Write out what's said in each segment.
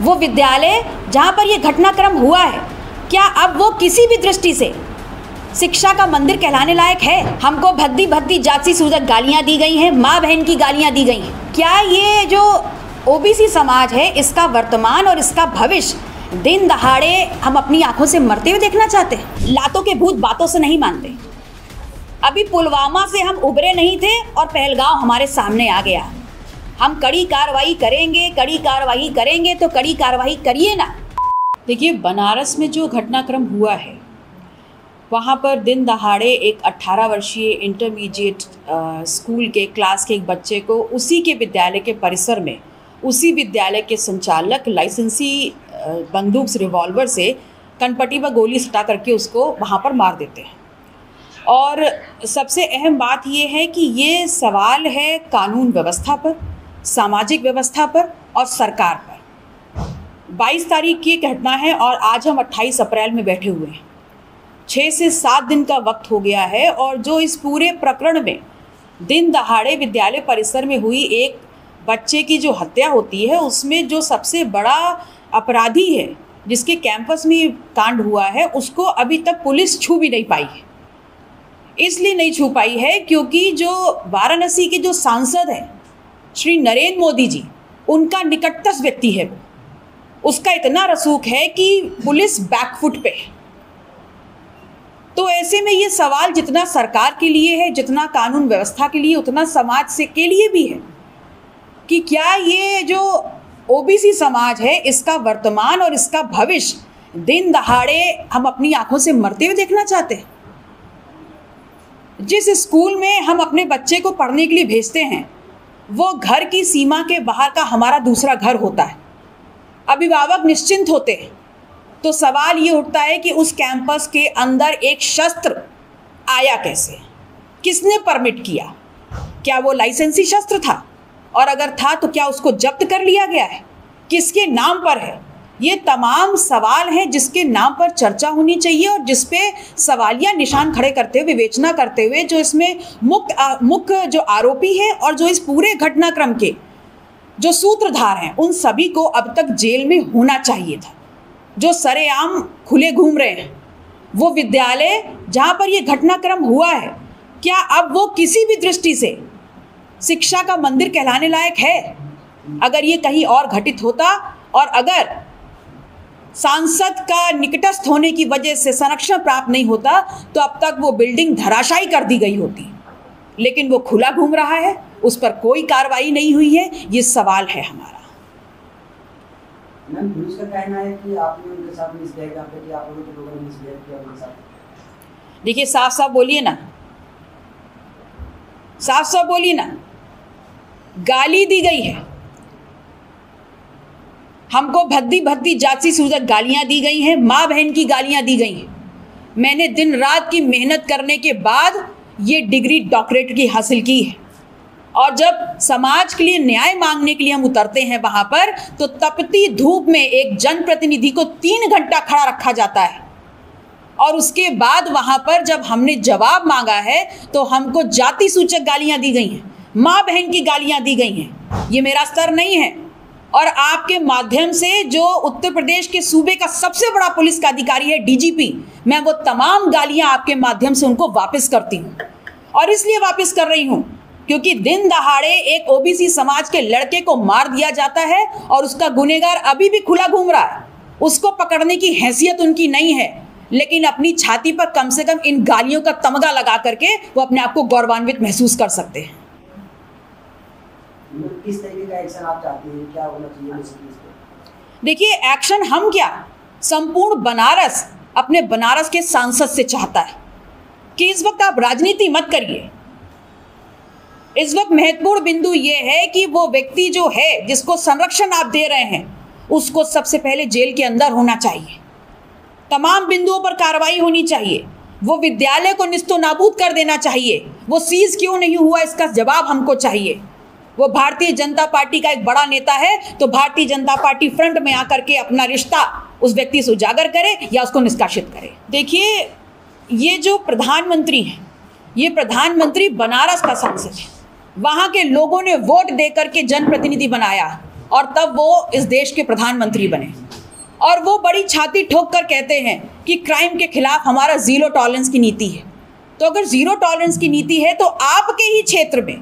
वो विद्यालय जहाँ पर ये घटनाक्रम हुआ है, क्या अब वो किसी भी दृष्टि से शिक्षा का मंदिर कहलाने लायक है? हमको भद्दी भद्दी जाति सूचक गालियाँ दी गई हैं, माँ बहन की गालियाँ दी गई हैं। क्या ये जो ओबीसी समाज है, इसका वर्तमान और इसका भविष्य दिन दहाड़े हम अपनी आंखों से मरते हुए देखना चाहते हैं? लातों के भूत बातों से नहीं मानते। अभी पुलवामा से हम उभरे नहीं थे और पहलगांव हमारे सामने आ गया। हम कड़ी कार्रवाई करेंगे तो कड़ी कार्रवाई करिए ना। देखिए, बनारस में जो घटनाक्रम हुआ है, वहाँ पर दिन दहाड़े एक 18 वर्षीय इंटरमीडिएट स्कूल के क्लास के एक बच्चे को उसी के विद्यालय के परिसर में उसी विद्यालय के संचालक लाइसेंसी बंदूक से, रिवॉल्वर से कनपट्टी पर गोली सटा करके उसको वहाँ पर मार देते हैं। और सबसे अहम बात ये है कि ये सवाल है कानून व्यवस्था पर, सामाजिक व्यवस्था पर और सरकार पर। 22 तारीख की घटना है और आज हम 28 अप्रैल में बैठे हुए हैं। 6 से 7 दिन का वक्त हो गया है और जो इस पूरे प्रकरण में दिन दहाड़े विद्यालय परिसर में हुई एक बच्चे की जो हत्या होती है, उसमें जो सबसे बड़ा अपराधी है, जिसके कैंपस में कांड हुआ है, उसको अभी तक पुलिस छू भी नहीं पाई है। इसलिए नहीं छू पाई है क्योंकि जो वाराणसी के जो सांसद हैं श्री नरेंद्र मोदी जी, उनका निकटतम व्यक्ति है वो, उसका इतना रसूख है कि पुलिस बैकफुट पे है। तो ऐसे में ये सवाल जितना सरकार के लिए है, जितना कानून व्यवस्था के लिए, उतना समाज से के लिए भी है कि क्या ये जो ओबीसी समाज है, इसका वर्तमान और इसका भविष्य दिन दहाड़े हम अपनी आंखों से मरते हुए देखना चाहते हैं? जिस स्कूल में हम अपने बच्चे को पढ़ने के लिए भेजते हैं, वो घर की सीमा के बाहर का हमारा दूसरा घर होता है। अभिभावक निश्चिंत होते हैं। तो सवाल ये उठता है कि उस कैंपस के अंदर एक शस्त्र आया कैसे? किसने परमिट किया? क्या वो लाइसेंसी शस्त्र था? और अगर था तो क्या उसको जब्त कर लिया गया है? किसके नाम पर है? ये तमाम सवाल हैं जिसके नाम पर चर्चा होनी चाहिए और जिस पे सवालिया निशान खड़े करते हुए, विवेचना करते हुए, जो इसमें मुख्य जो आरोपी है और जो इस पूरे घटनाक्रम के जो सूत्रधार हैं, उन सभी को अब तक जेल में होना चाहिए था। जो सरेआम खुले घूम रहे हैं, वो विद्यालय जहाँ पर ये घटनाक्रम हुआ है, क्या अब वो किसी भी दृष्टि से शिक्षा का मंदिर कहलाने लायक है? अगर ये कहीं और घटित होता और अगर सांसद का निकटस्थ होने की वजह से संरक्षण प्राप्त नहीं होता, तो अब तक वो बिल्डिंग धराशायी कर दी गई होती। लेकिन वो खुला घूम रहा है, उस पर कोई कार्रवाई नहीं हुई है। ये सवाल है हमारा। मैम, पुलिस का कहना है कि आपने उनके साथ मिसबिहेव किया, कि आप लोगों ने मिसबिहेव किया उनके साथ। देखिए, साफ साफ बोलिए ना, साफ साफ बोलिए ना। गाली दी गई है, हमको भद्दी भद्दी जाति सूचक गालियां दी गई हैं, माँ बहन की गालियां दी गई हैं। मैंने दिन रात की मेहनत करने के बाद ये डिग्री डॉक्टरेट की हासिल की है। और जब समाज के लिए न्याय मांगने के लिए हम उतरते हैं वहाँ पर, तो तपती धूप में एक जनप्रतिनिधि को 3 घंटा खड़ा रखा जाता है। और उसके बाद वहाँ पर जब हमने जवाब मांगा है तो हमको जाति सूचक गालियाँ दी गई हैं, माँ बहन की गालियाँ दी गई हैं। ये मेरा स्तर नहीं है। और आपके माध्यम से जो उत्तर प्रदेश के सूबे का सबसे बड़ा पुलिस का अधिकारी है, डीजीपी, मैं वो तमाम गालियाँ आपके माध्यम से उनको वापस करती हूँ। और इसलिए वापस कर रही हूँ क्योंकि दिन दहाड़े एक ओबीसी समाज के लड़के को मार दिया जाता है और उसका गुनहगार अभी भी खुला घूम रहा है। उसको पकड़ने की हैसियत उनकी नहीं है, लेकिन अपनी छाती पर कम से कम इन गालियों का तमगा लगा करके वो अपने आप को गौरवान्वित महसूस कर सकते हैं। किस तरीके का एक्शन आप चाहते हैं, क्या होना चाहिए? देखिए, एक्शन हम क्या, संपूर्ण बनारस अपने बनारस के सांसद से चाहता है कि इस वक्त आप राजनीति मत करिए। इस वक्त महत्वपूर्ण बिंदु ये है कि वो व्यक्ति जो है, जिसको संरक्षण आप दे रहे हैं, उसको सबसे पहले जेल के अंदर होना चाहिए। तमाम बिंदुओं पर कार्रवाई होनी चाहिए। वो विद्यालय को निस्तो नाबूद कर देना चाहिए। वो सीज क्यों नहीं हुआ, इसका जवाब हमको चाहिए। वो भारतीय जनता पार्टी का एक बड़ा नेता है, तो भारतीय जनता पार्टी फ्रंट में आकर के अपना रिश्ता उस व्यक्ति से उजागर करे या उसको निष्कासित करे। देखिए, ये जो प्रधानमंत्री हैं, ये प्रधानमंत्री बनारस का सांसद है। वहाँ के लोगों ने वोट दे करके जनप्रतिनिधि बनाया और तब वो इस देश के प्रधानमंत्री बने। और वो बड़ी छाती ठोक कर कहते हैं कि क्राइम के खिलाफ हमारा ज़ीरो टॉलरेंस की नीति है। तो अगर ज़ीरो टॉलरेंस की नीति है तो आपके ही क्षेत्र में,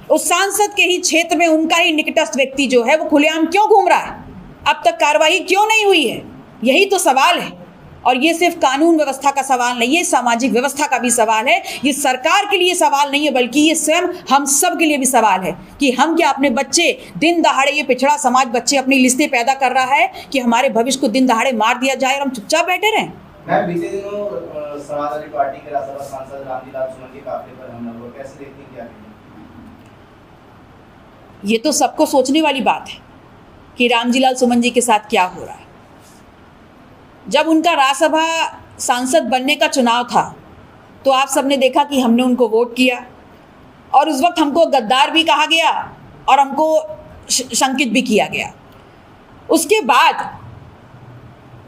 उस सांसद के ही क्षेत्र में उनका ही निकटस्थ व्यक्ति जो है वो खुलेआम क्यों घूम रहा है? अब तक कार्रवाई क्यों नहीं हुई है? यही तो सवाल है। और ये सिर्फ कानून व्यवस्था का सवाल नहीं है, सामाजिक व्यवस्था का भी सवाल है। ये सरकार के लिए सवाल नहीं है, बल्कि ये स्वयं हम सब के लिए भी सवाल है कि हम क्या अपने बच्चे दिन दहाड़े, ये पिछड़ा समाज बच्चे अपनी लिस्टें पैदा कर रहा है कि हमारे भविष्य को दिन दहाड़े मार दिया जाए और हम चुपचाप बैठे रहें? मैं बीते दिनों समाजवादी पार्टी के राज्यसभा सांसद रामजी लाल सुमन के काफिले पर हमला हुआ, कैसे देखते हैं, क्या कहेंगे? ये तो सबको सोचने वाली बात है कि रामजी लाल सुमन जी के साथ क्या हो रहा है। जब उनका राज्यसभा सांसद बनने का चुनाव था तो आप सबने देखा कि हमने उनको वोट किया और उस वक्त हमको गद्दार भी कहा गया और हमको शंकित भी किया गया। उसके बाद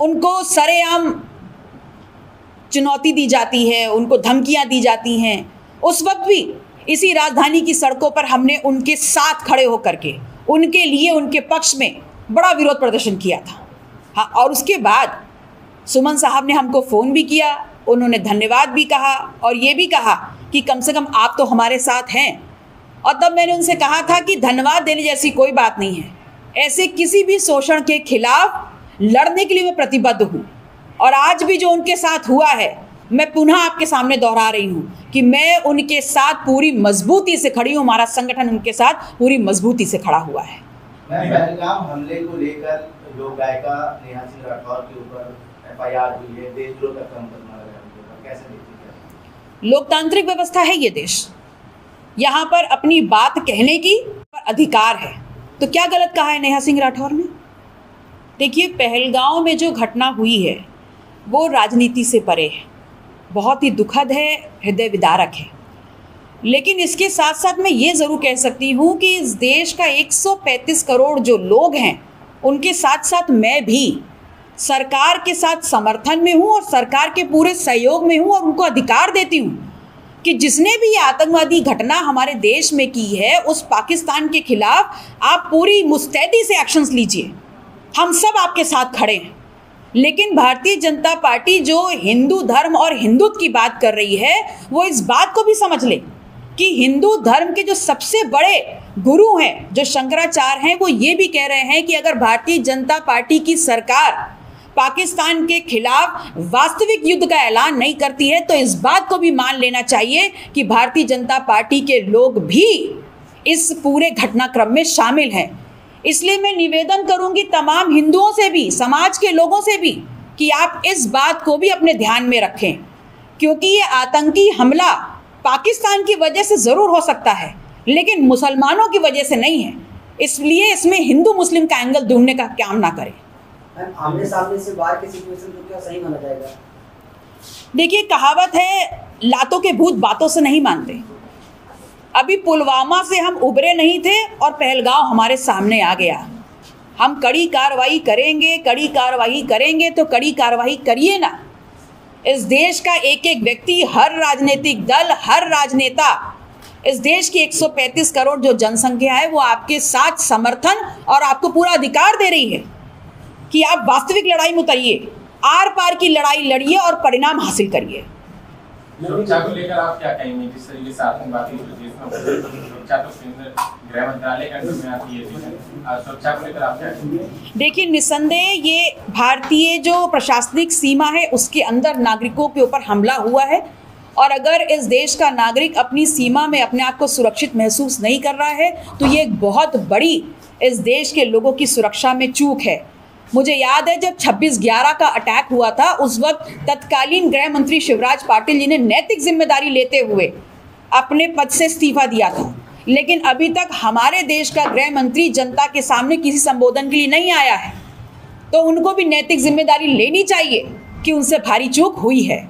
उनको सरेआम चुनौती दी जाती है, उनको धमकियां दी जाती हैं। उस वक्त भी इसी राजधानी की सड़कों पर हमने उनके साथ खड़े होकर के उनके लिए, उनके पक्ष में बड़ा विरोध प्रदर्शन किया था। हाँ, और उसके बाद सुमन साहब ने हमको फ़ोन भी किया, उन्होंने धन्यवाद भी कहा और ये भी कहा कि कम से कम आप तो हमारे साथ हैं। और तब मैंने उनसे कहा था कि धन्यवाद देने जैसी कोई बात नहीं है, ऐसे किसी भी शोषण के खिलाफ लड़ने के लिए मैं प्रतिबद्ध हूँ। और आज भी जो उनके साथ हुआ है, मैं पुनः आपके सामने दोहरा रही हूँ कि मैं उनके साथ पूरी मजबूती से खड़ी हूँ। हमारा संगठन उनके साथ पूरी मजबूती से खड़ा हुआ है। पहलगाम हमले को लेकर लोक गायिका नेहा सिंह राठौर के ऊपर FIR हुई है, देशद्रोह का मुकदमा लगा है, कैसे देखते हैं? लोकतांत्रिक व्यवस्था है ये देश, यहाँ पर अपनी बात कहने की अधिकार है। तो क्या गलत कहा है नेहा सिंह राठौर ने? देखिए, पहलगांव में जो घटना हुई है वो राजनीति से परे है, बहुत ही दुखद है, हृदय विदारक है। लेकिन इसके साथ साथ मैं ये ज़रूर कह सकती हूँ कि इस देश का 135 करोड़ जो लोग हैं, उनके साथ साथ मैं भी सरकार के साथ समर्थन में हूँ और सरकार के पूरे सहयोग में हूँ और उनको अधिकार देती हूँ कि जिसने भी ये आतंकवादी घटना हमारे देश में की है, उस पाकिस्तान के खिलाफ आप पूरी मुस्तैदी से एक्शंस लीजिए। हम सब आपके साथ खड़े हैं। लेकिन भारतीय जनता पार्टी जो हिंदू धर्म और हिंदुत्व की बात कर रही है, वो इस बात को भी समझ ले कि हिंदू धर्म के जो सबसे बड़े गुरु हैं, जो शंकराचार्य हैं, वो ये भी कह रहे हैं कि अगर भारतीय जनता पार्टी की सरकार पाकिस्तान के खिलाफ वास्तविक युद्ध का ऐलान नहीं करती है तो इस बात को भी मान लेना चाहिए कि भारतीय जनता पार्टी के लोग भी इस पूरे घटनाक्रम में शामिल हैं। इसलिए मैं निवेदन करूंगी तमाम हिंदुओं से भी, समाज के लोगों से भी, कि आप इस बात को भी अपने ध्यान में रखें, क्योंकि ये आतंकी हमला पाकिस्तान की वजह से ज़रूर हो सकता है लेकिन मुसलमानों की वजह से नहीं है। इसलिए इसमें हिंदू मुस्लिम का एंगल ढूंढने का काम ना करें। आमने सामने से बाहर की सिचुएशन को क्या सही माना जाएगा? देखिए, कहावत है, लातों के भूत बातों से नहीं मानते। अभी पुलवामा से हम उबरे नहीं थे और पहलगांव हमारे सामने आ गया। हम कड़ी कार्रवाई करेंगे, कड़ी कार्रवाई करेंगे तो कड़ी कार्रवाई करिए ना। इस देश का एक एक व्यक्ति, हर राजनीतिक दल, हर राजनेता, इस देश की 135 करोड़ जो जनसंख्या है वो आपके साथ समर्थन और आपको पूरा अधिकार दे रही है कि आप वास्तविक लड़ाई में उतरिए, आर पार की लड़ाई लड़िए और परिणाम हासिल करिए। सुरक्षा को लेकर आप क्या कहेंगे? जिस तरीके से आतंकवादी सुरक्षा तो गृह मंत्रालय के अंडर में आती है, सुरक्षा को लेकर आप क्या कहेंगे? देखिए, निस्संदेह ये भारतीय जो प्रशासनिक सीमा है उसके अंदर नागरिकों के ऊपर हमला हुआ है और अगर इस देश का नागरिक अपनी सीमा में अपने आप को सुरक्षित महसूस नहीं कर रहा है तो ये एक बहुत बड़ी इस देश के लोगों की सुरक्षा में चूक है। मुझे याद है जब 26/11 का अटैक हुआ था, उस वक्त तत्कालीन गृह मंत्री शिवराज पाटिल जी ने नैतिक जिम्मेदारी लेते हुए अपने पद से इस्तीफा दिया था, लेकिन अभी तक हमारे देश का गृह मंत्री जनता के सामने किसी संबोधन के लिए नहीं आया है। तो उनको भी नैतिक जिम्मेदारी लेनी चाहिए कि उनसे भारी चूक हुई है।